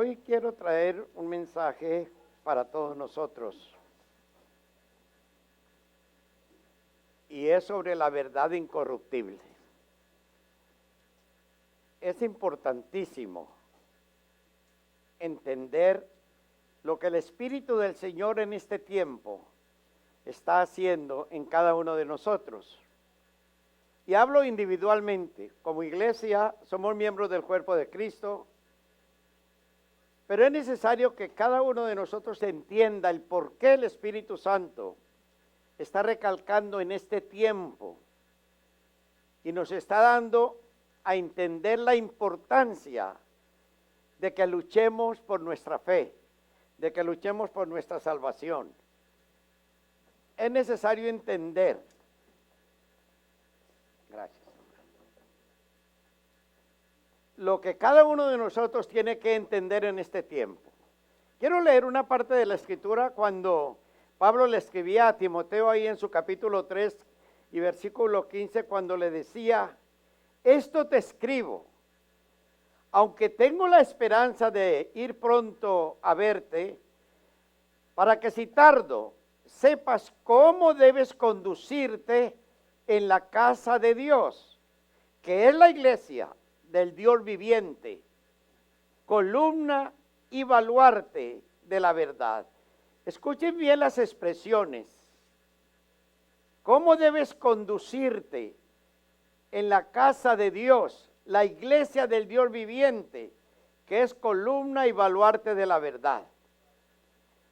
Hoy quiero traer un mensaje para todos nosotros. Y es sobre la verdad incorruptible. Es importantísimo entender lo que el Espíritu del Señor en este tiempo está haciendo en cada uno de nosotros. Y hablo individualmente. Como iglesia somos miembros del cuerpo de Cristo, pero es necesario que cada uno de nosotros entienda el por qué el Espíritu Santo está recalcando en este tiempo y nos está dando a entender la importancia de que luchemos por nuestra fe, de que luchemos por nuestra salvación. Es necesario entender. Gracias. Lo que cada uno de nosotros tiene que entender en este tiempo. Quiero leer una parte de la Escritura cuando Pablo le escribía a Timoteo ahí en su capítulo 3 y versículo 15, cuando le decía: esto te escribo, aunque tengo la esperanza de ir pronto a verte, para que si tardo, sepas cómo debes conducirte en la casa de Dios, que es la iglesia del Dios viviente, columna y baluarte de la verdad. Escuchen bien las expresiones. ¿Cómo debes conducirte en la casa de Dios, la iglesia del Dios viviente, que es columna y baluarte de la verdad?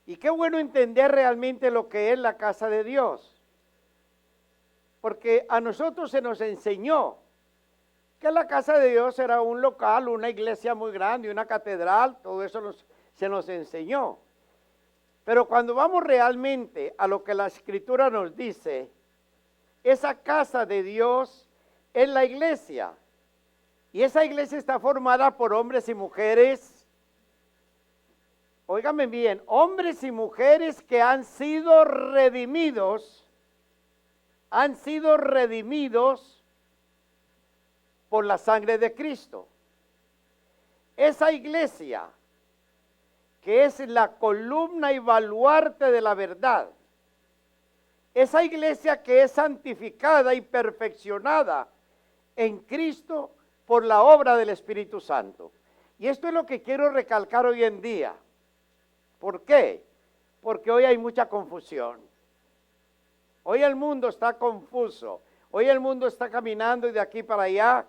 Y qué bueno entender realmente lo que es la casa de Dios, porque a nosotros se nos enseñó que la casa de Dios era un local, una iglesia muy grande, una catedral, todo eso se nos enseñó. Pero cuando vamos realmente a lo que la Escritura nos dice, esa casa de Dios es la iglesia. Y esa iglesia está formada por hombres y mujeres, óigame bien, hombres y mujeres que han sido redimidos por la sangre de Cristo. Esa iglesia, que es la columna y baluarte de la verdad, esa iglesia que es santificada y perfeccionada en Cristo por la obra del Espíritu Santo. Y esto es lo que quiero recalcar hoy en día. ¿Por qué? Porque hoy hay mucha confusión. Hoy el mundo está confuso. Hoy el mundo está caminando de aquí para allá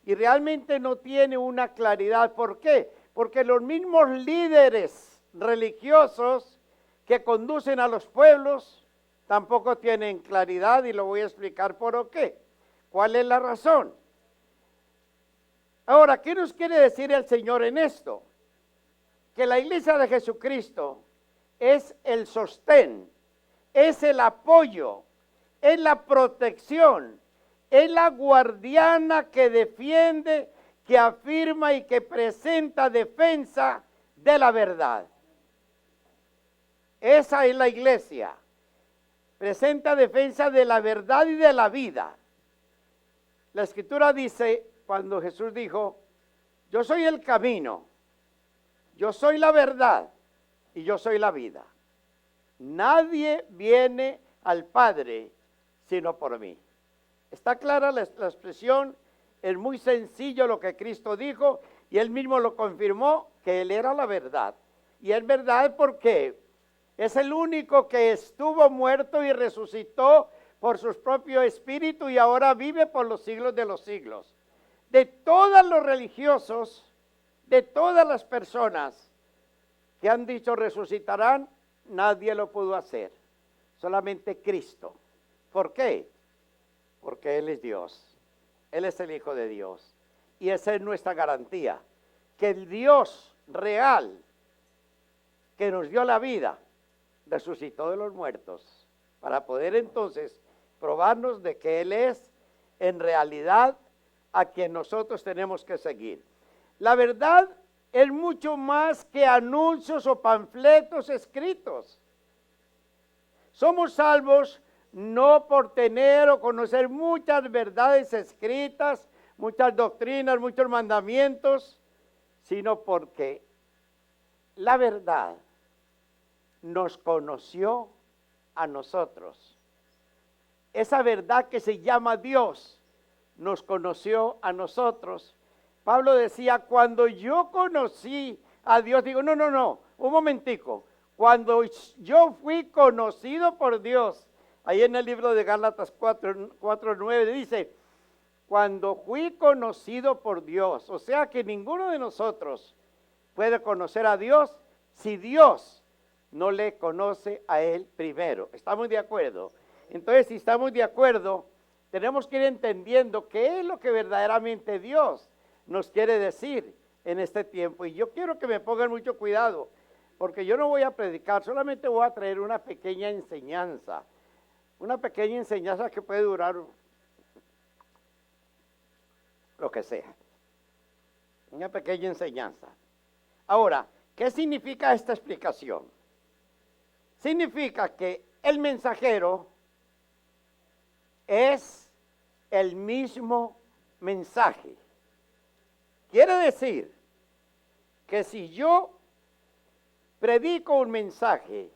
y realmente no tiene una claridad. ¿Por qué? Porque los mismos líderes religiosos que conducen a los pueblos tampoco tienen claridad, y lo voy a explicar por qué. ¿Cuál es la razón? Ahora, ¿qué nos quiere decir el Señor en esto? Que la iglesia de Jesucristo es el sostén, es el apoyo, es la protección, es la guardiana que defiende, que afirma y que presenta defensa de la verdad. Esa es la iglesia. Presenta defensa de la verdad y de la vida. La Escritura dice, cuando Jesús dijo: yo soy el camino, yo soy la verdad y yo soy la vida. Nadie viene al Padre sino por mí. ¿Está clara la expresión? Es muy sencillo lo que Cristo dijo y Él mismo lo confirmó, que Él era la verdad. Y es verdad porque es el único que estuvo muerto y resucitó por su propio espíritu y ahora vive por los siglos de los siglos. De todos los religiosos, de todas las personas que han dicho resucitarán, nadie lo pudo hacer, solamente Cristo. ¿Por qué? Porque Él es Dios, Él es el Hijo de Dios, y esa es nuestra garantía, que el Dios real que nos dio la vida resucitó de los muertos, para poder entonces probarnos de que Él es en realidad a quien nosotros tenemos que seguir. La verdad es mucho más que anuncios o panfletos escritos. Somos salvos no por tener o conocer muchas verdades escritas, muchas doctrinas, muchos mandamientos, sino porque la verdad nos conoció a nosotros. Esa verdad que se llama Dios nos conoció a nosotros. Pablo decía, cuando yo conocí a Dios, digo, no, un momentico. Cuando yo fui conocido por Dios, ahí en el libro de Gálatas 4:9 dice, cuando fui conocido por Dios, o sea que ninguno de nosotros puede conocer a Dios si Dios no le conoce a Él primero. ¿Estamos de acuerdo? Entonces, si estamos de acuerdo, tenemos que ir entendiendo qué es lo que verdaderamente Dios nos quiere decir en este tiempo. Y yo quiero que me pongan mucho cuidado, porque yo no voy a predicar, solamente voy a traer una pequeña enseñanza que puede durar lo que sea. Una pequeña enseñanza. Ahora, ¿qué significa esta explicación? Significa que el mensajero es el mismo mensaje. Quiere decir que si yo predico un mensaje,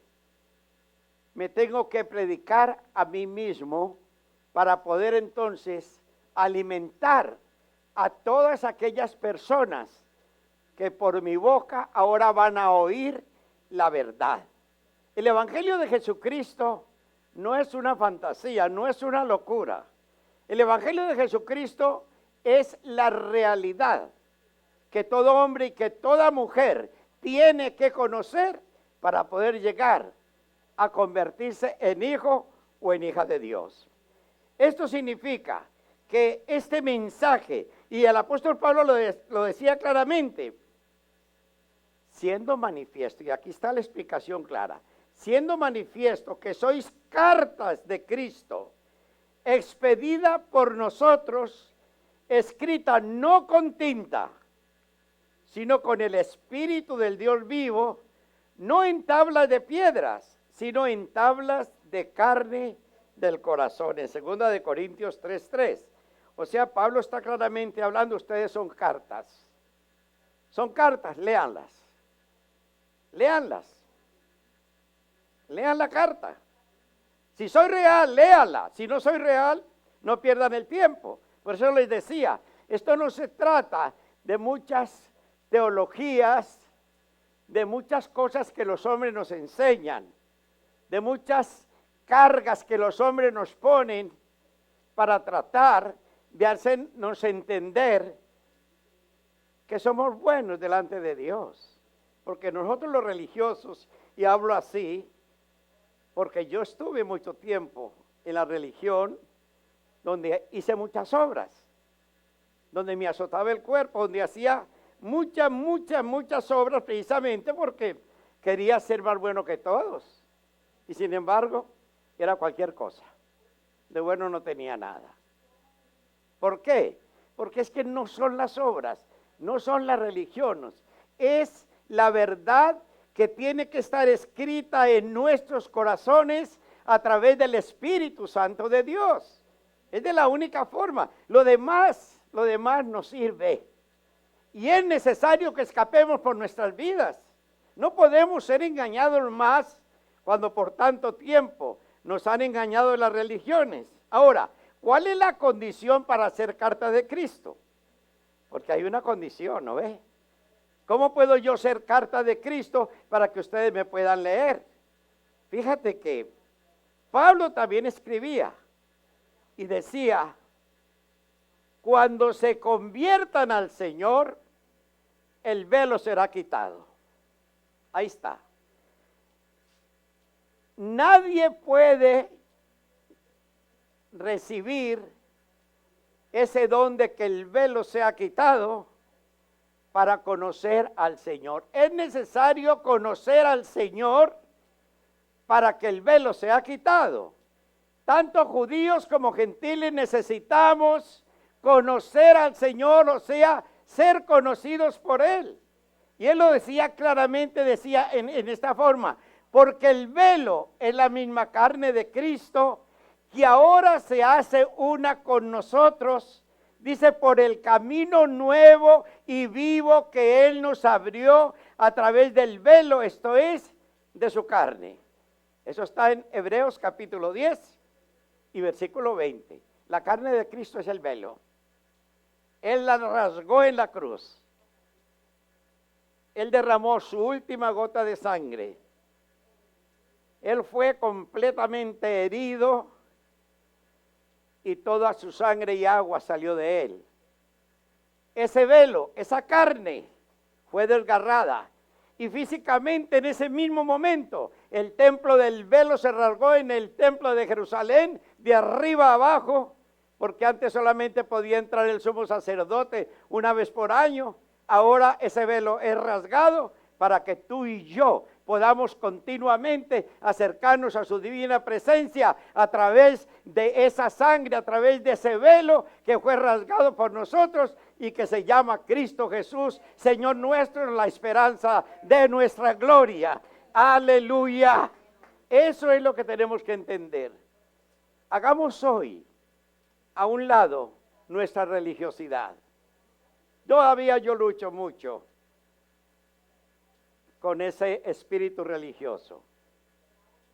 me tengo que predicar a mí mismo para poder entonces alimentar a todas aquellas personas que por mi boca ahora van a oír la verdad. El Evangelio de Jesucristo no es una fantasía, no es una locura. El Evangelio de Jesucristo es la realidad que todo hombre y que toda mujer tiene que conocer para poder llegar a convertirse en hijo o en hija de Dios. Esto significa que este mensaje, y el apóstol Pablo lo decía claramente, siendo manifiesto, y aquí está la explicación clara, siendo manifiesto que sois cartas de Cristo, expedida por nosotros, escrita no con tinta, sino con el Espíritu del Dios vivo, no en tablas de piedras, sino en tablas de carne del corazón, en 2 de Corintios 3:3. O sea, Pablo está claramente hablando, ustedes son cartas. Son cartas, léanlas. Léanlas. Lean la carta. Si soy real, léala. Si no soy real, no pierdan el tiempo. Por eso les decía, esto no se trata de muchas teologías, de muchas cosas que los hombres nos enseñan, de muchas cargas que los hombres nos ponen para tratar de hacernos entender que somos buenos delante de Dios. Porque nosotros los religiosos, y hablo así, porque yo estuve mucho tiempo en la religión, donde hice muchas obras, donde me azotaba el cuerpo, donde hacía muchas obras precisamente porque quería ser más bueno que todos. Y sin embargo, era cualquier cosa. De bueno no tenía nada. ¿Por qué? Porque es que no son las obras, no son las religiones, es la verdad que tiene que estar escrita en nuestros corazones a través del Espíritu Santo de Dios. Es de la única forma. Lo demás nos sirve. Y es necesario que escapemos por nuestras vidas. No podemos ser engañados más cuando por tanto tiempo nos han engañado las religiones. Ahora, ¿cuál es la condición para ser carta de Cristo? Porque hay una condición, ¿no ve? ¿Cómo puedo yo ser carta de Cristo para que ustedes me puedan leer? Fíjate que Pablo también escribía y decía, cuando se conviertan al Señor, el velo será quitado. Ahí está. Nadie puede recibir ese don de que el velo sea quitado para conocer al Señor. Es necesario conocer al Señor para que el velo sea quitado. Tanto judíos como gentiles necesitamos conocer al Señor, o sea, ser conocidos por Él. Y Él lo decía claramente, decía en esta forma, porque el velo es la misma carne de Cristo, que ahora se hace una con nosotros, dice, por el camino nuevo y vivo que Él nos abrió a través del velo, esto es, de su carne. Eso está en Hebreos capítulo 10 y versículo 20. La carne de Cristo es el velo. Él la rasgó en la cruz. Él derramó su última gota de sangre. Él fue completamente herido y toda su sangre y agua salió de él. Ese velo, esa carne fue desgarrada. Y físicamente en ese mismo momento, el templo del velo se rasgó en el templo de Jerusalén, de arriba a abajo, porque antes solamente podía entrar el sumo sacerdote una vez por año. Ahora ese velo es rasgado para que tú y yo podamos continuamente acercarnos a su divina presencia a través de esa sangre, a través de ese velo que fue rasgado por nosotros y que se llama Cristo Jesús, Señor nuestro, la esperanza de nuestra gloria. Aleluya. Eso es lo que tenemos que entender. Hagamos hoy a un lado nuestra religiosidad. Todavía yo lucho mucho con ese espíritu religioso,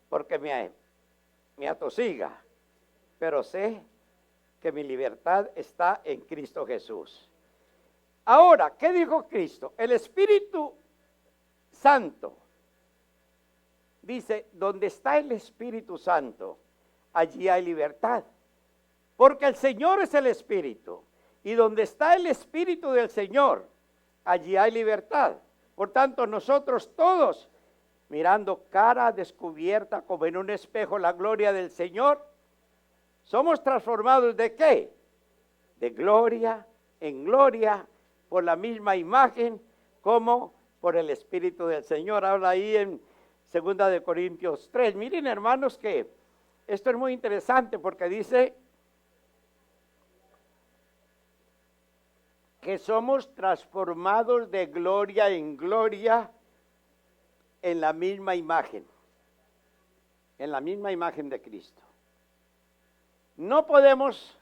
porque me atosiga, pero sé que mi libertad está en Cristo Jesús. Ahora, ¿qué dijo Cristo? El Espíritu Santo dice, donde está el Espíritu Santo, allí hay libertad, porque el Señor es el Espíritu, y donde está el Espíritu del Señor, allí hay libertad. Por tanto, nosotros todos, mirando cara descubierta como en un espejo la gloria del Señor, somos transformados ¿de qué? De gloria en gloria, por la misma imagen como por el Espíritu del Señor. Habla ahí en 2 de Corintios 3. Miren, hermanos, que esto es muy interesante porque dice que somos transformados de gloria en gloria en la misma imagen de Cristo. No podemos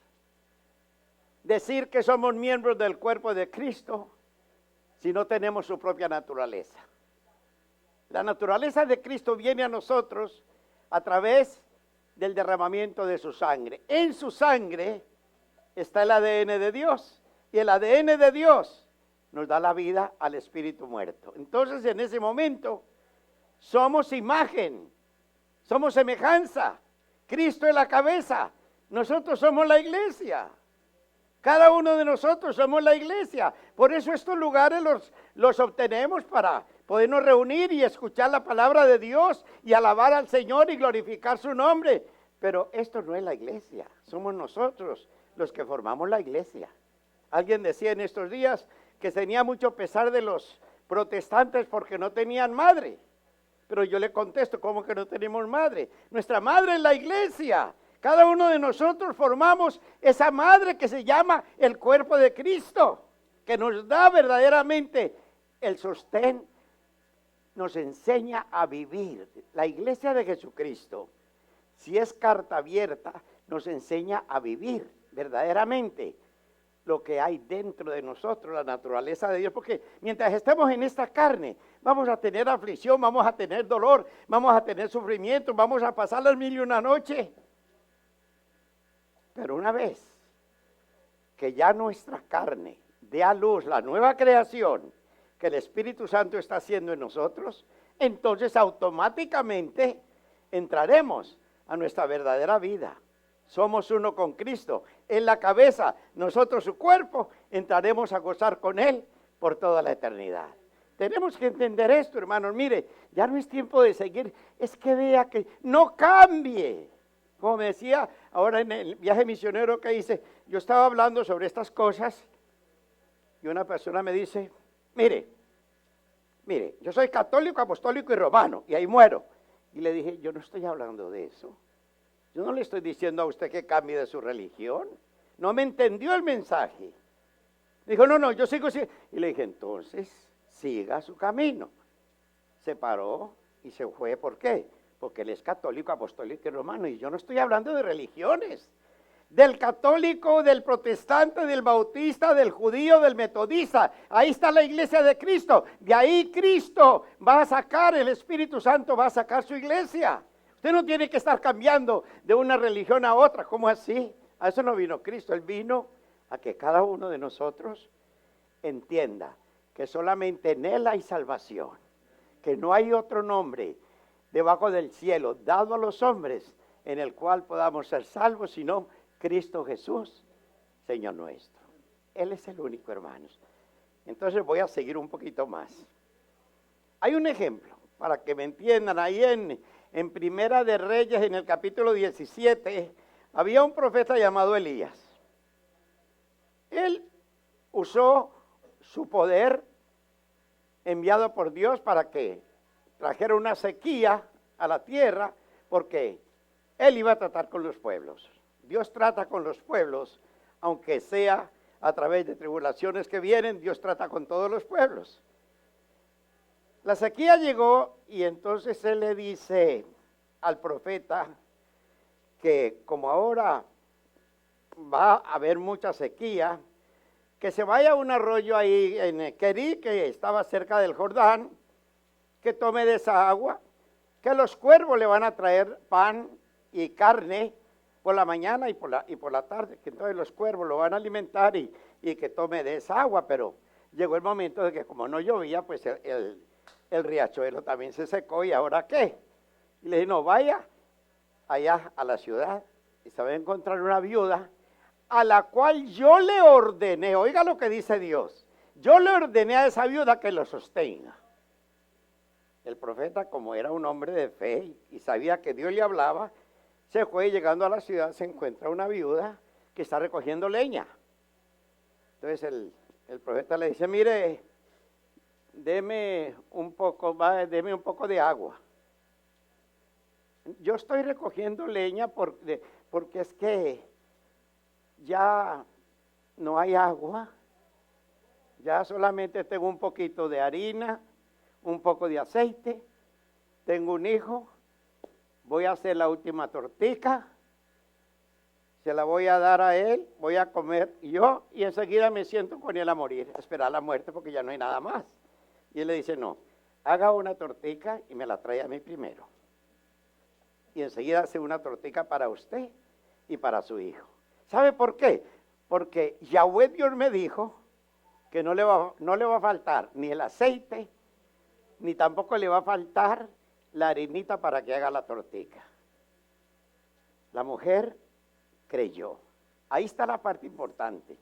decir que somos miembros del cuerpo de Cristo si no tenemos su propia naturaleza. La naturaleza de Cristo viene a nosotros a través del derramamiento de su sangre. En su sangre está el ADN de Dios. Y el ADN de Dios nos da la vida al espíritu muerto. Entonces, en ese momento, somos imagen, somos semejanza. Cristo es la cabeza, nosotros somos la iglesia. Cada uno de nosotros somos la iglesia. Por eso estos lugares los obtenemos para podernos reunir y escuchar la palabra de Dios y alabar al Señor y glorificar su nombre. Pero esto no es la iglesia, somos nosotros los que formamos la iglesia. Alguien decía en estos días que tenía mucho pesar de los protestantes porque no tenían madre. Pero yo le contesto, ¿cómo que no tenemos madre? Nuestra madre es la iglesia. Cada uno de nosotros formamos esa madre que se llama el cuerpo de Cristo, que nos da verdaderamente el sostén, nos enseña a vivir. La iglesia de Jesucristo, si es carta abierta, nos enseña a vivir verdaderamente lo que hay dentro de nosotros, la naturaleza de Dios, porque mientras estemos en esta carne, vamos a tener aflicción, vamos a tener dolor, vamos a tener sufrimiento, vamos a pasar las 1001 noches. Pero una vez que ya nuestra carne dé a luz la nueva creación que el Espíritu Santo está haciendo en nosotros, entonces automáticamente entraremos a nuestra verdadera vida. Somos uno con Cristo, en la cabeza, nosotros su cuerpo, entraremos a gozar con Él por toda la eternidad. Tenemos que entender esto, hermanos. Mire, ya no es tiempo de seguir, es que vea que no cambie. Como me decía ahora en el viaje misionero que hice, yo estaba hablando sobre estas cosas y una persona me dice, mire, yo soy católico, apostólico y romano y ahí muero. Y le dije, yo no estoy hablando de eso. Yo no le estoy diciendo a usted que cambie de su religión. No me entendió el mensaje. Dijo, no, yo sigo. Y le dije, entonces, siga su camino. Se paró y se fue. ¿Por qué? Porque él es católico, apostólico y romano. Y yo no estoy hablando de religiones. del católico, del protestante, del bautista, del judío, del metodista. Ahí está la iglesia de Cristo. De ahí Cristo va a sacar, el Espíritu Santo va a sacar su iglesia. Usted no tiene que estar cambiando de una religión a otra. ¿Cómo así? A eso no vino Cristo. Él vino a que cada uno de nosotros entienda que solamente en Él hay salvación, que no hay otro nombre debajo del cielo dado a los hombres en el cual podamos ser salvos, sino Cristo Jesús, Señor nuestro. Él es el único, hermanos. Entonces voy a seguir un poquito más. Hay un ejemplo, para que me entiendan, ahí en Primera de Reyes, en el capítulo 17, había un profeta llamado Elías. Él usó su poder enviado por Dios para que trajera una sequía a la tierra, porque él iba a tratar con los pueblos. Dios trata con los pueblos, aunque sea a través de tribulaciones que vienen, Dios trata con todos los pueblos. La sequía llegó y entonces él le dice al profeta que como ahora va a haber mucha sequía, que se vaya a un arroyo ahí en Querí, que estaba cerca del Jordán, que tome de esa agua, que los cuervos le van a traer pan y carne por la mañana y por la tarde, que entonces los cuervos lo van a alimentar y que tome de esa agua. Pero llegó el momento de que como no llovía, pues el riachuelo también se secó, ¿y ahora qué? Y le dije, no, vaya allá a la ciudad y se va a encontrar una viuda a la cual yo le ordené, oiga lo que dice Dios, yo le ordené a esa viuda que lo sostenga. El profeta, como era un hombre de fe y sabía que Dios le hablaba, se fue y llegando a la ciudad se encuentra una viuda que está recogiendo leña. Entonces el profeta le dice, mire, deme un poco de agua. Yo estoy recogiendo leña porque es que ya no hay agua, ya solamente tengo un poquito de harina, un poco de aceite, tengo un hijo, voy a hacer la última tortica, se la voy a dar a él, voy a comer yo y enseguida me siento con él a morir, a esperar la muerte porque ya no hay nada más. Y él le dice, no, haga una tortica y me la trae a mí primero. Y enseguida hace una tortica para usted y para su hijo. ¿Sabe por qué? Porque Yahweh Dios me dijo que no le va a faltar ni el aceite, ni tampoco le va a faltar la harinita para que haga la tortica. La mujer creyó. Ahí está la parte importante.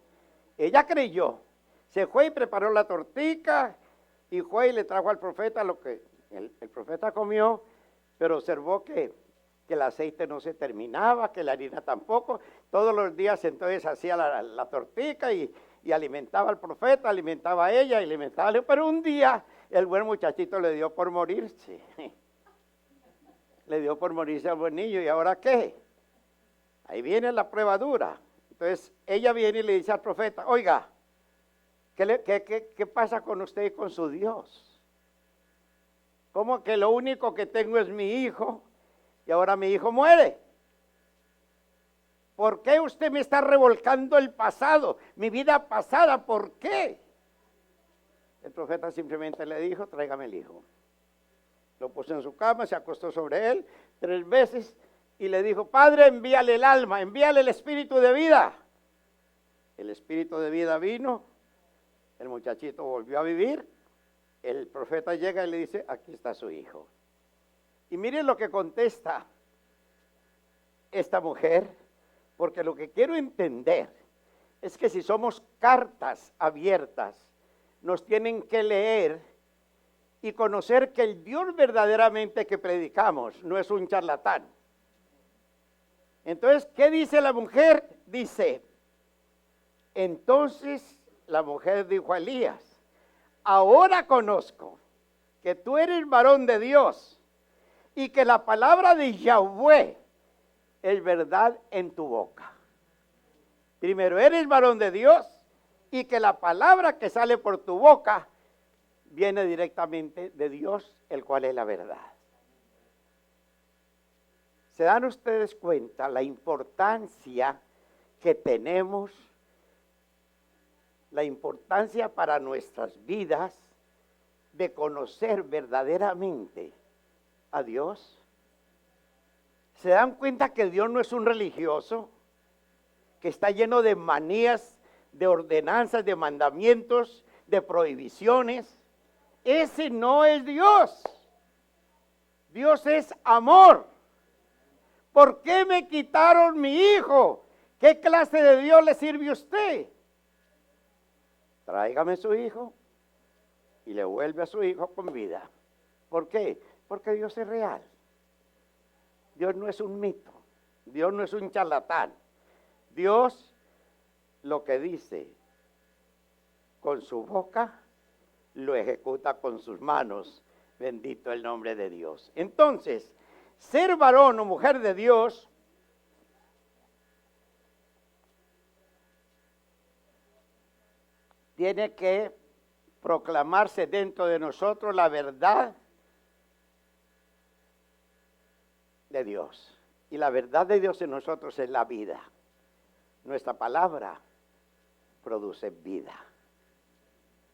Ella creyó. Se fue y preparó la tortica y fue y le trajo al profeta lo que el profeta comió, pero observó que el aceite no se terminaba, que la harina tampoco. Todos los días entonces hacía la tortica y alimentaba al profeta, alimentaba a ella, pero un día el buen muchachito le dio por morirse. Le dio por morirse al buen niño, ¿y ahora qué? Ahí viene la prueba dura. Entonces ella viene y le dice al profeta, oiga, ¿qué pasa con usted y con su Dios? ¿Cómo que lo único que tengo es mi hijo y ahora mi hijo muere? ¿Por qué usted me está revolcando el pasado, mi vida pasada? ¿Por qué? El profeta simplemente le dijo, tráigame el hijo. Lo puso en su cama, se acostó sobre él 3 veces y le dijo, Padre, envíale el alma, envíale el espíritu de vida. El espíritu de vida vino, el muchachito volvió a vivir, el profeta llega y le dice, aquí está su hijo. Y miren lo que contesta esta mujer, porque lo que quiero entender es que si somos cartas abiertas, nos tienen que leer y conocer que el Dios verdaderamente que predicamos no es un charlatán. Entonces, ¿qué dice la mujer? Dice, entonces la mujer dijo a Elías, ahora conozco que tú eres varón de Dios y que la palabra de Yahweh es verdad en tu boca. Primero, eres varón de Dios y que la palabra que sale por tu boca viene directamente de Dios, el cual es la verdad. ¿Se dan ustedes cuenta la importancia que tenemos, la importancia para nuestras vidas de conocer verdaderamente a Dios. ¿Se dan cuenta que Dios no es un religioso que está lleno de manías, de ordenanzas, de mandamientos, de prohibiciones? Ese no es Dios. Dios es amor. ¿Por qué me quitaron mi hijo? ¿Qué clase de Dios le sirve a usted? Tráigame su hijo y le vuelve a su hijo con vida. ¿Por qué? Porque Dios es real. Dios no es un mito. Dios no es un charlatán. Dios lo que dice con su boca lo ejecuta con sus manos. Bendito el nombre de Dios. Entonces, ser varón o mujer de Dios tiene que proclamarse dentro de nosotros la verdad de Dios. Y la verdad de Dios en nosotros es la vida. Nuestra palabra produce vida.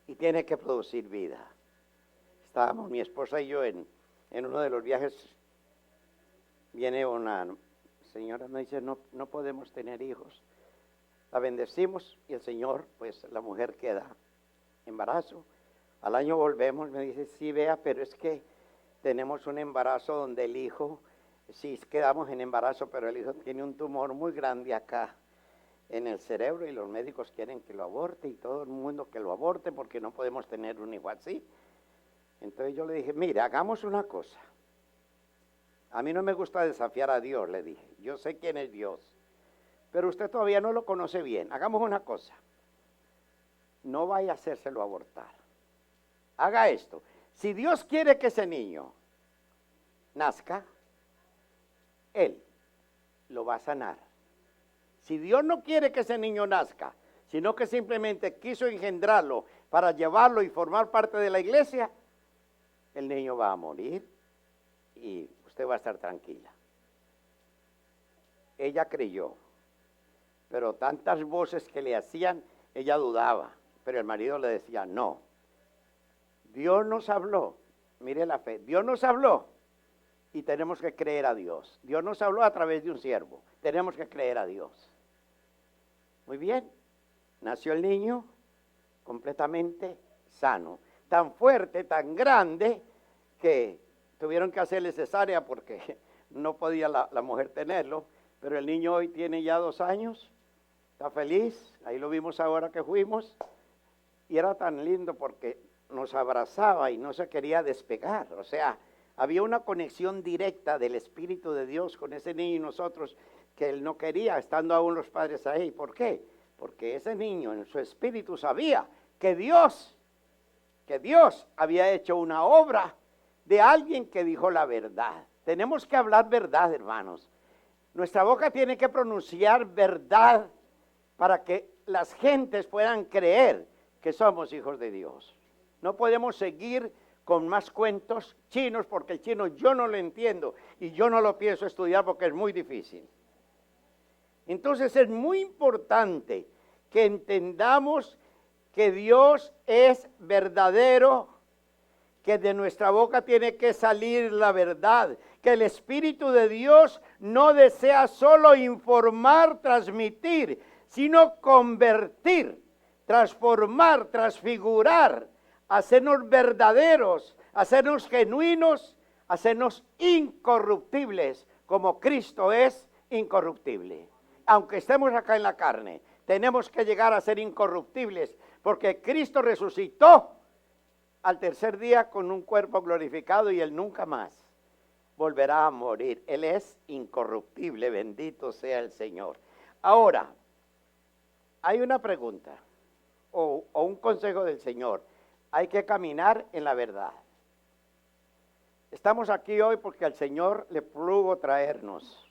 Y tiene que producir vida. Estábamos mi esposa y yo en uno de los viajes. Viene una señora, me dice, no podemos tener hijos. La bendecimos y el Señor, pues la mujer queda embarazo. Al año volvemos, me dice, sí, vea, pero es que tenemos un embarazo donde el hijo, sí quedamos en embarazo, pero el hijo tiene un tumor muy grande acá en el cerebro y los médicos quieren que lo aborte y todo el mundo que lo aborte porque no podemos tener un hijo así. Entonces yo le dije, mire, hagamos una cosa. A mí no me gusta desafiar a Dios, le dije. Yo sé quién es Dios, pero usted todavía no lo conoce bien. Hagamos una cosa. No vaya a hacérselo abortar. Haga esto. Si Dios quiere que ese niño nazca, Él lo va a sanar. Si Dios no quiere que ese niño nazca, sino que simplemente quiso engendrarlo para llevarlo y formar parte de la iglesia, el niño va a morir y usted va a estar tranquila. Ella creyó, pero tantas voces que le hacían, ella dudaba, pero el marido le decía, no, Dios nos habló, mire la fe, Dios nos habló y tenemos que creer a Dios. Dios nos habló a través de un siervo, tenemos que creer a Dios. Muy bien, nació el niño completamente sano, tan fuerte, tan grande, que tuvieron que hacerle cesárea porque no podía la mujer tenerlo, pero el niño hoy tiene ya 2 años, está feliz, ahí lo vimos ahora que fuimos, y era tan lindo porque nos abrazaba y no se quería despegar, o sea, había una conexión directa del Espíritu de Dios con ese niño y nosotros, que él no quería, estando aún los padres ahí. ¿Por qué? Porque ese niño en su espíritu sabía que Dios había hecho una obra de alguien que dijo la verdad. Tenemos que hablar verdad, hermanos. Nuestra boca tiene que pronunciar verdad para que las gentes puedan creer que somos hijos de Dios. No podemos seguir con más cuentos chinos, porque el chino yo no lo entiendo y yo no lo pienso estudiar porque es muy difícil. Entonces es muy importante que entendamos que Dios es verdadero, que de nuestra boca tiene que salir la verdad, que el Espíritu de Dios no desea solo informar, transmitir, sino convertir, transformar, transfigurar, hacernos verdaderos, hacernos genuinos, hacernos incorruptibles, como Cristo es incorruptible. Aunque estemos acá en la carne, tenemos que llegar a ser incorruptibles, porque Cristo resucitó al tercer día con un cuerpo glorificado y Él nunca más volverá a morir. Él es incorruptible, bendito sea el Señor. Ahora, hay una pregunta o un consejo del Señor. Hay que caminar en la verdad. Estamos aquí hoy porque al Señor le plugo traernos.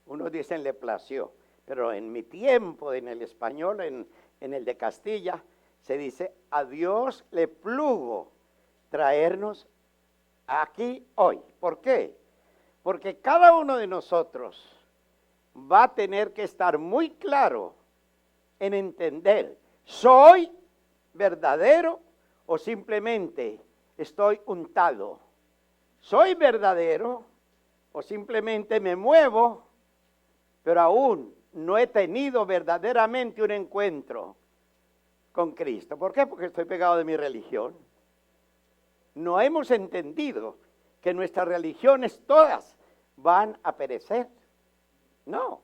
Unos dicen le plació, pero en mi tiempo, en el español, en el de Castilla, se dice a Dios le plugo traernos aquí hoy. ¿Por qué? Porque cada uno de nosotros va a tener que estar muy claro en entender, ¿soy verdadero o simplemente estoy untado? ¿Soy verdadero o simplemente me muevo, pero aún no he tenido verdaderamente un encuentro con Cristo? ¿Por qué? Porque estoy pegado de mi religión. No hemos entendido que nuestras religiones todas van a perecer. No,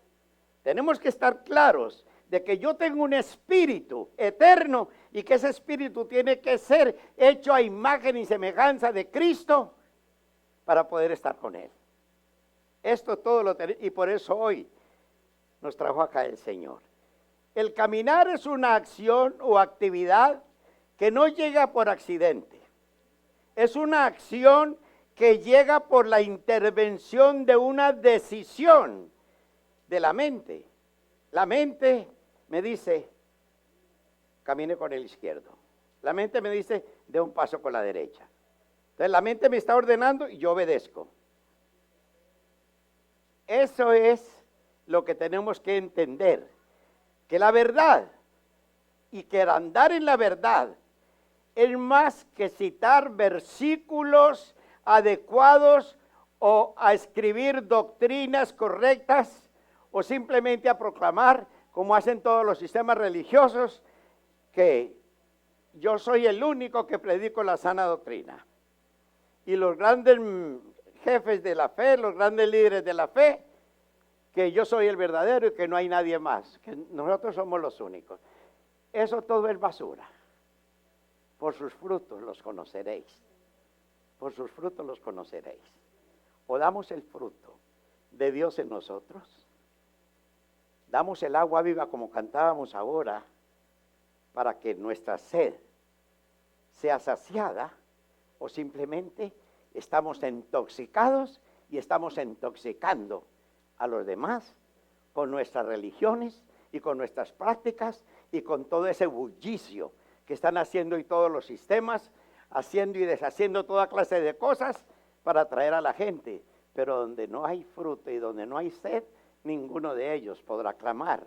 tenemos que estar claros de que yo tengo un espíritu eterno y que ese espíritu tiene que ser hecho a imagen y semejanza de Cristo para poder estar con Él. Esto todo lo tenemos y por eso hoy nos trajo acá el Señor. El caminar es una acción o actividad que no llega por accidente. Es una acción que llega por la intervención de una decisión de la mente. La mente me dice, camine con el izquierdo. La mente me dice, dé un paso con la derecha. Entonces la mente me está ordenando y yo obedezco. Eso es lo que tenemos que entender. Que la verdad y que el andar en la verdad es más que citar versículos adecuados o a escribir doctrinas correctas o simplemente a proclamar, como hacen todos los sistemas religiosos, que yo soy el único que predico la sana doctrina. Y los grandes jefes de la fe, los grandes líderes de la fe, que yo soy el verdadero y que no hay nadie más, que nosotros somos los únicos. Eso todo es basura. Por sus frutos los conoceréis. Por sus frutos los conoceréis. O damos el fruto de Dios en nosotros. Damos el agua viva como cantábamos ahora para que nuestra sed sea saciada, o simplemente estamos intoxicados y estamos intoxicando a los demás con nuestras religiones y con nuestras prácticas y con todo ese bullicio que están haciendo y todos los sistemas, haciendo y deshaciendo toda clase de cosas para atraer a la gente. Pero donde no hay fruto y donde no hay sed, ninguno de ellos podrá clamar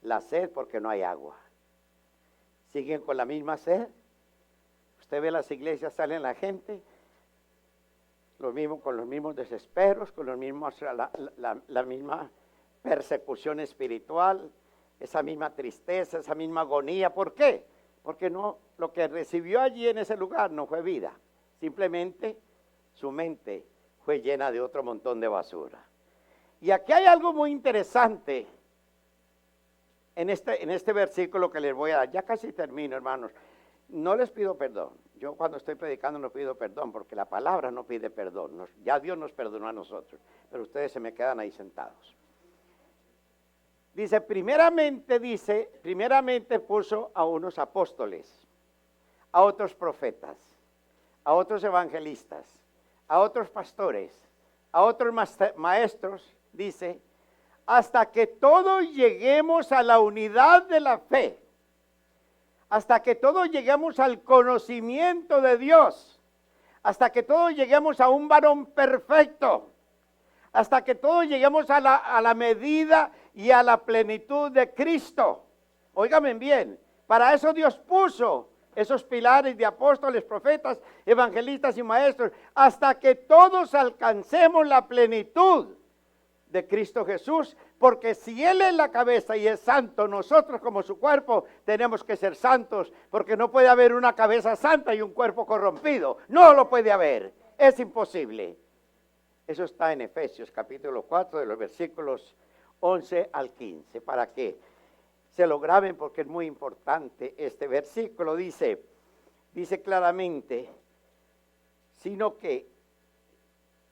la sed porque no hay agua. Siguen con la misma sed. Usted ve las iglesias, salen la gente, con los mismos desesperos, con los mismos, la misma persecución espiritual, esa misma tristeza, esa misma agonía. ¿Por qué? Porque no, lo que recibió allí en ese lugar no fue vida, simplemente su mente fue llena de otro montón de basura. Y aquí hay algo muy interesante en este versículo que les voy a dar. Ya casi termino, hermanos. No les pido perdón. Yo cuando estoy predicando no pido perdón porque la palabra no pide perdón. Ya Dios nos perdonó a nosotros, pero ustedes se me quedan ahí sentados. Primeramente puso a unos apóstoles, a otros profetas, a otros evangelistas, a otros pastores, a otros maestros, dice, hasta que todos lleguemos a la unidad de la fe, hasta que todos lleguemos al conocimiento de Dios, hasta que todos lleguemos a un varón perfecto, hasta que todos lleguemos a la medida y a la plenitud de Cristo. Óigame bien, para eso Dios puso esos pilares de apóstoles, profetas, evangelistas y maestros, hasta que todos alcancemos la plenitud de Cristo Jesús, porque si Él es la cabeza y es santo, nosotros como su cuerpo tenemos que ser santos, porque no puede haber una cabeza santa y un cuerpo corrompido, no lo puede haber, es imposible. Eso está en Efesios capítulo 4 de los versículos 11 al 15, para que se lo graben porque es muy importante este versículo. Dice claramente, sino que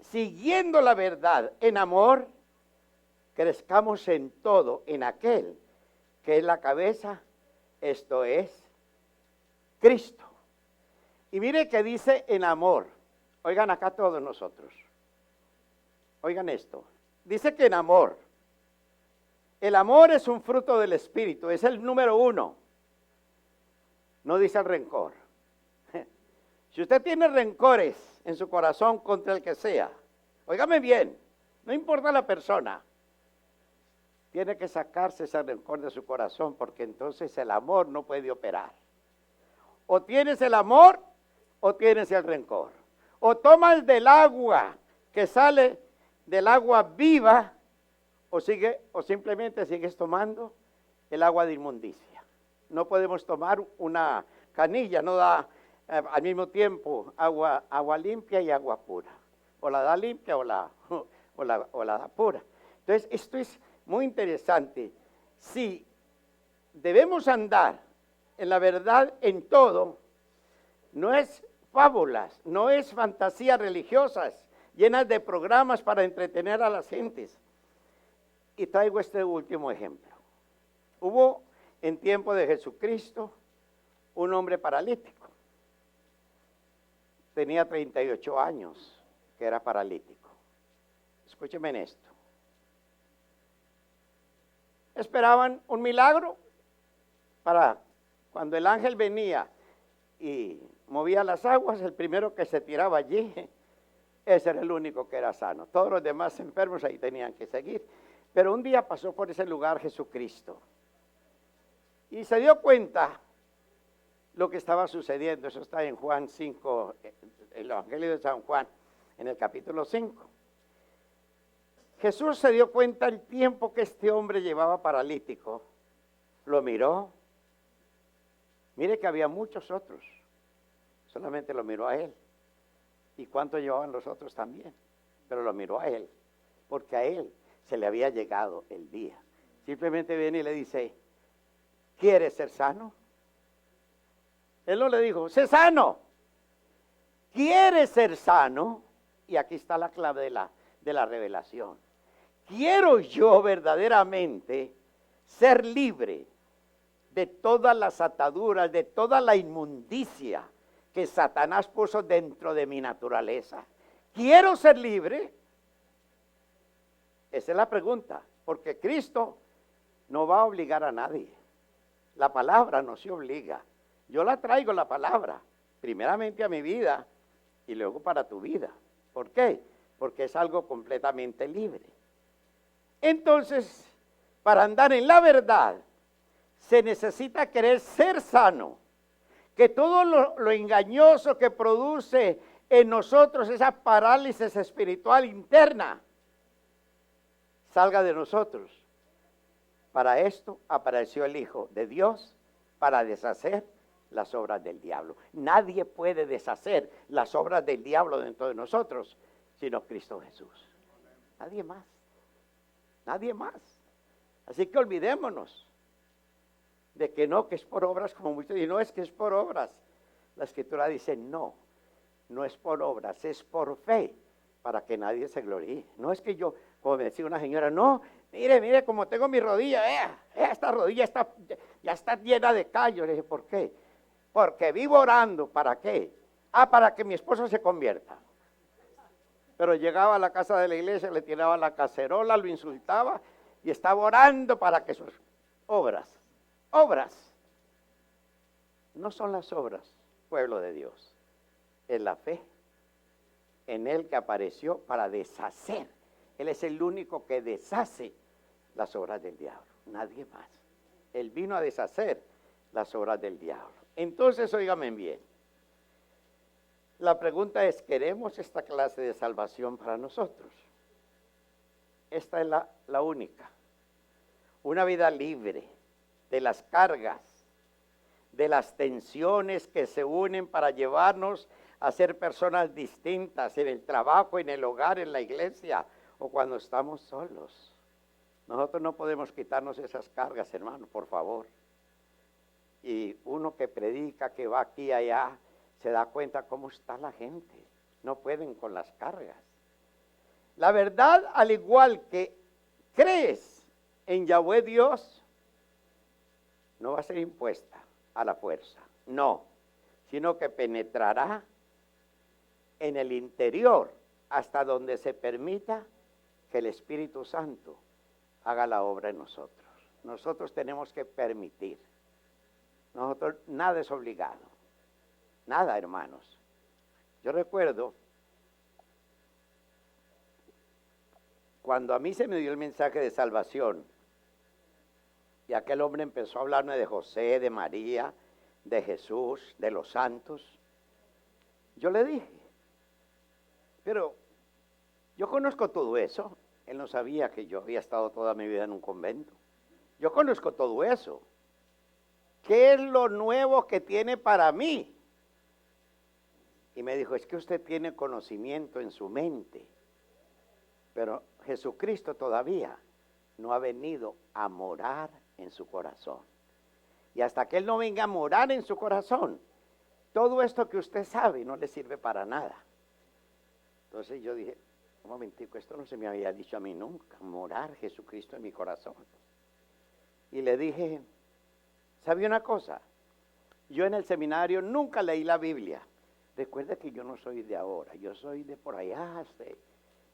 siguiendo la verdad en amor, crezcamos en todo en aquel que es la cabeza, esto es Cristo. Y mire que dice en amor. Oigan acá todos nosotros. Oigan esto. Dice que en amor. El amor es un fruto del Espíritu, es el número 1. No dice el rencor. Si usted tiene rencores en su corazón contra el que sea, óigame bien, no importa la persona. tiene que sacarse ese rencor de su corazón, porque entonces el amor no puede operar. O tienes el amor o tienes el rencor. O tomas del agua que sale del agua viva, o simplemente sigues tomando el agua de inmundicia. No podemos tomar una canilla, no da al mismo tiempo agua limpia y agua pura. O la da limpia o la da pura. Entonces, esto es muy interesante. Si debemos andar en la verdad en todo, no es fábulas, no es fantasías religiosas llenas de programas para entretener a las gentes. Y traigo este último ejemplo. Hubo en tiempo de Jesucristo un hombre paralítico. Tenía 38 años que era paralítico. Escúcheme en esto. Esperaban un milagro para cuando el ángel venía y movía las aguas, el primero que se tiraba allí, ese era el único que era sano. Todos los demás enfermos ahí tenían que seguir. Pero un día pasó por ese lugar Jesucristo y se dio cuenta lo que estaba sucediendo. Eso está en Juan 5, el Evangelio de San Juan, en el capítulo 5. Jesús se dio cuenta el tiempo que este hombre llevaba paralítico. Lo miró. Mire que había muchos otros. Solamente lo miró a él. ¿Y cuánto llevaban los otros también? Pero lo miró a él. Porque a él se le había llegado el día. Simplemente viene y le dice, ¿quieres ser sano? Él no le dijo, sé sano. ¿Quieres ser sano? Y aquí está la clave de la revelación. Quiero yo verdaderamente ser libre de todas las ataduras, de toda la inmundicia que Satanás puso dentro de mi naturaleza. ¿Quiero ser libre? Esa es la pregunta, porque Cristo no va a obligar a nadie. La palabra no se obliga. Yo la traigo la palabra, primeramente a mi vida y luego para tu vida. ¿Por qué? Porque es algo completamente libre. Entonces, para andar en la verdad, se necesita querer ser sano. Que todo lo engañoso que produce en nosotros esa parálisis espiritual interna, salga de nosotros. Para esto apareció el Hijo de Dios, para deshacer las obras del diablo. Nadie puede deshacer las obras del diablo dentro de nosotros, sino Cristo Jesús. Nadie más. Nadie más. Así que olvidémonos de que no, que es por obras, como muchos dicen, no es que es por obras. La Escritura dice, no es por obras, es por fe, para que nadie se gloríe. No es que yo, como me decía una señora, no, mire, como tengo mi rodilla, esta rodilla ya está llena de callos. Le dije, ¿por qué? Porque vivo orando, ¿para qué? Para que mi esposo se convierta. Pero llegaba a la casa de la iglesia, le tiraba la cacerola, lo insultaba y estaba orando para que sus obras no son las obras, pueblo de Dios, es la fe en Él que apareció para deshacer. Él es el único que deshace las obras del diablo, nadie más. Él vino a deshacer las obras del diablo. Entonces, óigame bien, la pregunta es, ¿queremos esta clase de salvación para nosotros? Esta es la única. Una vida libre de las cargas, de las tensiones que se unen para llevarnos a ser personas distintas en el trabajo, en el hogar, en la iglesia o cuando estamos solos. Nosotros no podemos quitarnos esas cargas, hermano, por favor. Y uno que predica, que va aquí y allá, se da cuenta cómo está la gente. No pueden con las cargas. La verdad, al igual que crees en Yahweh Dios, no va a ser impuesta a la fuerza. No, sino que penetrará en el interior hasta donde se permita que el Espíritu Santo haga la obra en nosotros. Nosotros tenemos que permitir. Nosotros, nada es obligado. Nada, hermanos. Yo recuerdo cuando a mí se me dio el mensaje de salvación, Y aquel hombre empezó a hablarme de José, de María, de Jesús, de los santos. Yo le dije, pero yo conozco todo eso. Él no sabía que yo había estado toda mi vida en un convento. Yo conozco todo eso. ¿Qué es lo nuevo que tiene para mí? Y me dijo, es que usted tiene conocimiento en su mente, pero Jesucristo todavía no ha venido a morar en su corazón. Y hasta que Él no venga a morar en su corazón, todo esto que usted sabe no le sirve para nada. Entonces yo dije, un momentico, esto no se me había dicho a mí nunca, morar Jesucristo en mi corazón. Y le dije, ¿sabe una cosa? Yo en el seminario nunca leí la Biblia. Recuerda que yo no soy de ahora, yo soy de por allá,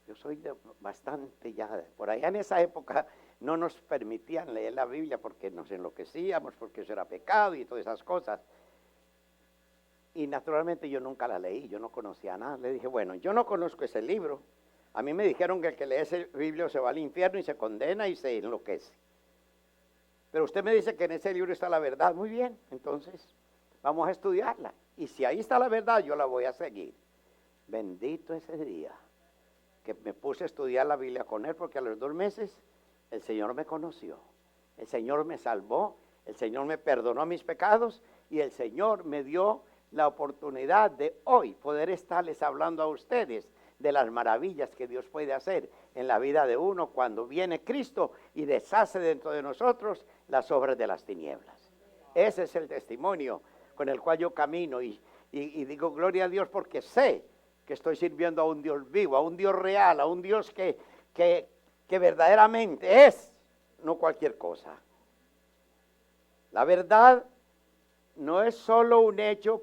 yo soy de bastante ya. Por allá en esa época no nos permitían leer la Biblia porque nos enloquecíamos, porque eso era pecado y todas esas cosas. Y naturalmente yo nunca la leí, yo no conocía nada. Le dije, bueno, yo no conozco ese libro. A mí me dijeron que el que lee ese libro se va al infierno y se condena y se enloquece. Pero usted me dice que en ese libro está la verdad. Muy bien, entonces vamos a estudiarla. Y si ahí está la verdad, yo la voy a seguir. Bendito ese día que me puse a estudiar la Biblia con él, porque a los 2 meses el Señor me conoció. El Señor me salvó, el Señor me perdonó mis pecados y el Señor me dio la oportunidad de hoy poder estarles hablando a ustedes de las maravillas que Dios puede hacer en la vida de uno cuando viene Cristo y deshace dentro de nosotros las obras de las tinieblas. Ese es el testimonio con el cual yo camino y digo gloria a Dios porque sé que estoy sirviendo a un Dios vivo, a un Dios real, a un Dios que verdaderamente es, no cualquier cosa. La verdad no es solo un hecho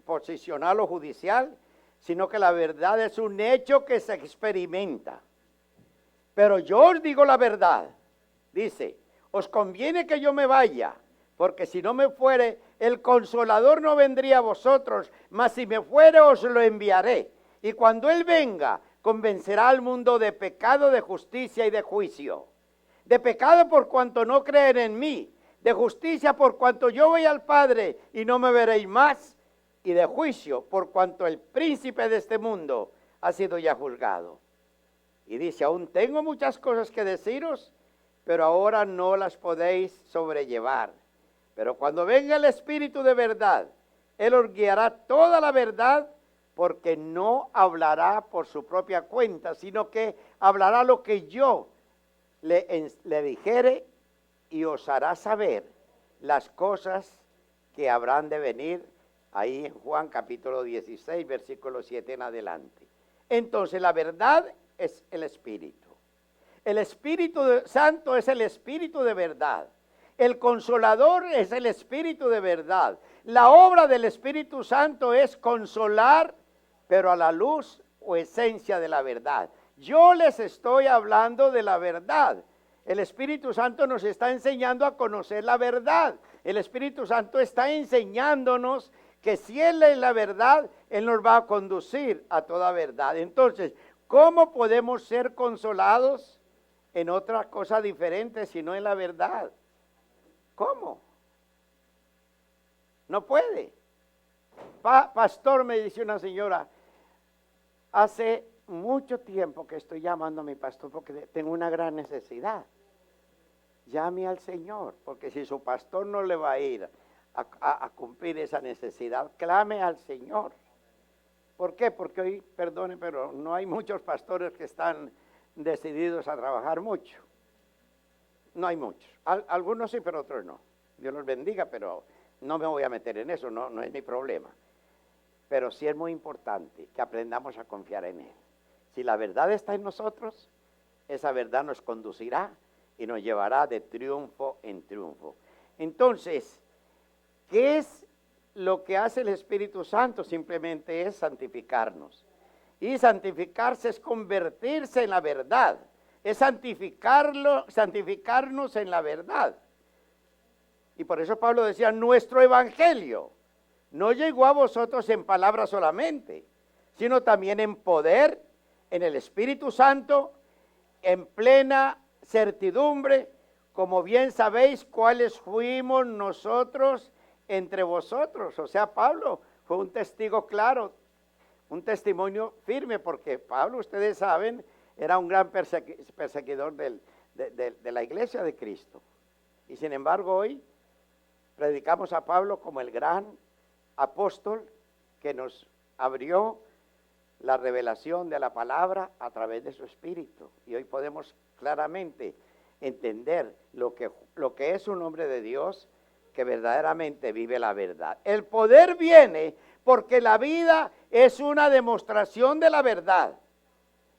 posicional o judicial, sino que la verdad es un hecho que se experimenta. Pero yo os digo la verdad, dice, os conviene que yo me vaya, porque si no me fuere, el Consolador no vendría a vosotros, mas si me fuere os lo enviaré. Y cuando Él venga, convencerá al mundo de pecado, de justicia y de juicio. De pecado por cuanto no creen en mí, de justicia por cuanto yo voy al Padre y no me veréis más, y de juicio por cuanto el príncipe de este mundo ha sido ya juzgado. Y dice, aún tengo muchas cosas que deciros, pero ahora no las podéis sobrellevar. Pero cuando venga el Espíritu de verdad, Él os guiará toda la verdad, porque no hablará por su propia cuenta, sino que hablará lo que yo le dijere y os hará saber las cosas que habrán de venir. Ahí en Juan capítulo 16, versículo 7 en adelante. Entonces la verdad es el Espíritu. El Espíritu Santo es el Espíritu de verdad. El Consolador es el Espíritu de verdad. La obra del Espíritu Santo es consolar, pero a la luz o esencia de la verdad. Yo les estoy hablando de la verdad. El Espíritu Santo nos está enseñando a conocer la verdad. El Espíritu Santo está enseñándonos que si Él es la verdad, Él nos va a conducir a toda verdad. Entonces, ¿cómo podemos ser consolados en otra cosa diferente si no en la verdad? ¿Cómo? No puede. Pastor, me dice una señora, hace mucho tiempo que estoy llamando a mi pastor porque tengo una gran necesidad. Llame al Señor, porque si su pastor no le va a ir a cumplir esa necesidad, clame al Señor. ¿Por qué? Porque hoy, perdone, pero no hay muchos pastores que están decididos a trabajar mucho. No hay muchos. Algunos sí, pero otros no. Dios los bendiga, pero no me voy a meter en eso, no es mi problema. Pero sí es muy importante que aprendamos a confiar en Él. Si la verdad está en nosotros, esa verdad nos conducirá y nos llevará de triunfo en triunfo. Entonces, ¿qué es lo que hace el Espíritu Santo? Simplemente es santificarnos. Y santificarse es convertirse en la verdad. Es santificarnos en la verdad. Y por eso Pablo decía, nuestro evangelio no llegó a vosotros en palabras solamente, sino también en poder, en el Espíritu Santo, en plena certidumbre, como bien sabéis cuáles fuimos nosotros entre vosotros. O sea, Pablo fue un testigo claro, un testimonio firme, porque Pablo, ustedes saben, era un gran perseguidor de la iglesia de Cristo. Y sin embargo hoy predicamos a Pablo como el gran apóstol que nos abrió la revelación de la palabra a través de su espíritu. Y hoy podemos claramente entender lo que es un hombre de Dios que verdaderamente vive la verdad. El poder viene porque la vida es una demostración de la verdad.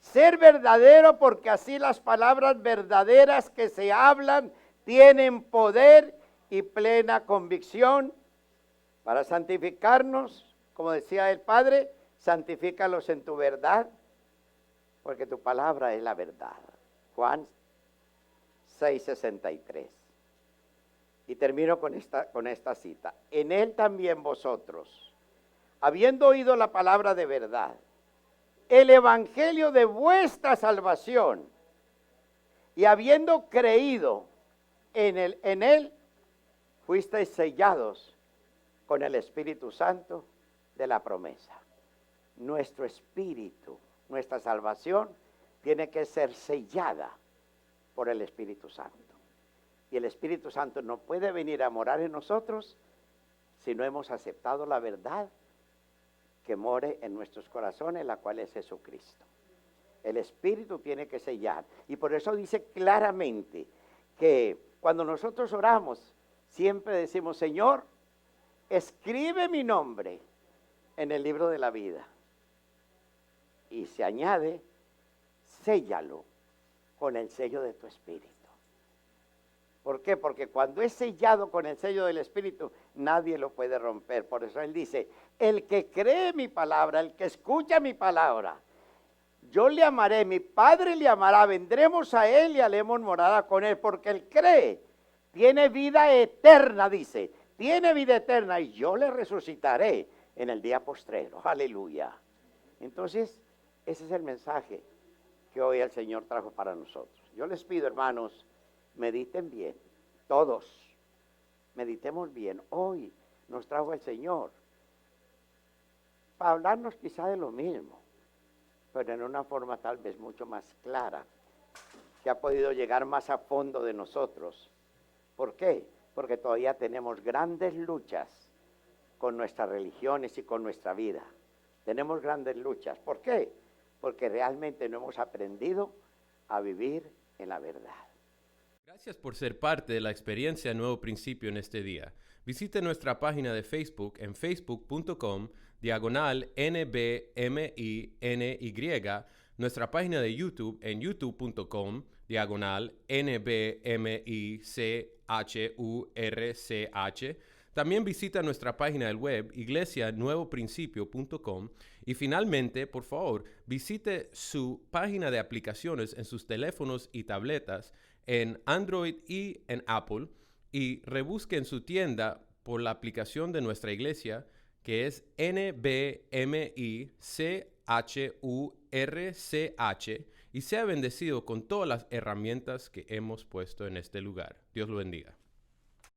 Ser verdadero porque así las palabras verdaderas que se hablan tienen poder y plena convicción para santificarnos, como decía el Padre, santifícalos en tu verdad, porque tu palabra es la verdad. Juan 6:63. Y termino con esta cita. En él también vosotros, habiendo oído la palabra de verdad, el evangelio de vuestra salvación, y habiendo creído en él, fuisteis sellados con el Espíritu Santo de la promesa. Nuestro espíritu, nuestra salvación, tiene que ser sellada por el Espíritu Santo. Y el Espíritu Santo no puede venir a morar en nosotros si no hemos aceptado la verdad que more en nuestros corazones, la cual es Jesucristo. El Espíritu tiene que sellar. Y por eso dice claramente que cuando nosotros oramos, siempre decimos, Señor, escribe mi nombre en el libro de la vida. Y se añade, séllalo con el sello de tu Espíritu. ¿Por qué? Porque cuando es sellado con el sello del Espíritu, nadie lo puede romper. Por eso Él dice, el que cree mi palabra, el que escucha mi palabra, yo le amaré, mi Padre le amará, vendremos a Él y haremos morada con Él, porque Él cree, tiene vida eterna, dice, tiene vida eterna y yo le resucitaré en el día postrero. Aleluya. Entonces, ese es el mensaje que hoy el Señor trajo para nosotros. Yo les pido, hermanos, mediten bien, todos, meditemos bien. Hoy nos trajo el Señor para hablarnos quizá de lo mismo, pero en una forma tal vez mucho más clara, que ha podido llegar más a fondo de nosotros. ¿Por qué? Porque todavía tenemos grandes luchas con nuestras religiones y con nuestra vida. Tenemos grandes luchas. ¿Por qué? Porque realmente no hemos aprendido a vivir en la verdad. Gracias por ser parte de la experiencia Nuevo Principio en este día. Visite nuestra página de Facebook en facebook.com/NBMINY, nuestra página de YouTube en youtube.com/NBMICHURCH. También visita nuestra página del web iglesianuevoprincipio.com y finalmente, por favor, visite su página de aplicaciones en sus teléfonos y tabletas en Android y en Apple y rebusque en su tienda por la aplicación de nuestra iglesia que es NBMICHURCH y sea bendecido con todas las herramientas que hemos puesto en este lugar. Dios lo bendiga.